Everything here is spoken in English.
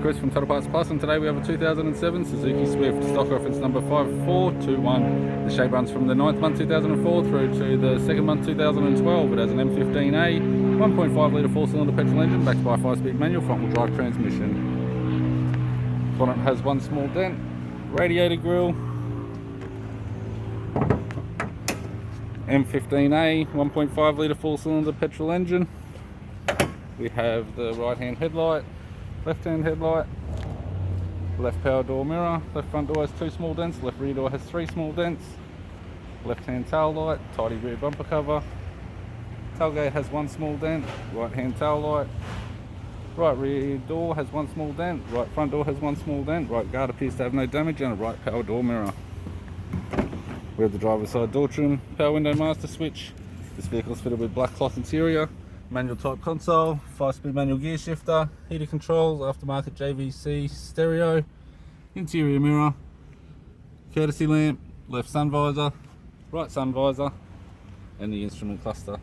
Chris from Total Parts Plus, and today we have a 2007 Suzuki Swift, stock reference number 5421. The shape runs from the 9th month 2004 through to the 2nd month 2012. It has an M15A, 1.5 litre 4-cylinder petrol engine backed by a 5-speed manual front-wheel drive transmission. Bonnet has one small dent, radiator grille, M15A, 1.5 litre 4-cylinder petrol engine. We have the right-hand headlight, left-hand headlight, left power door mirror, left front door has 2 small dents, left rear door has 3 small dents, left-hand tail light, tidy rear bumper cover, tailgate has 1 small dent, right-hand tail light, right rear door has 1 small dent, right front door has 1 small dent, right guard appears to have no damage, and a right power door mirror. We have the driver's side door trim, power window master switch. This vehicle is fitted with black cloth interior, manual type console, 5-speed manual gear shifter, heated controls, aftermarket JVC stereo, interior mirror, courtesy lamp, left sun visor, right sun visor, and the instrument cluster.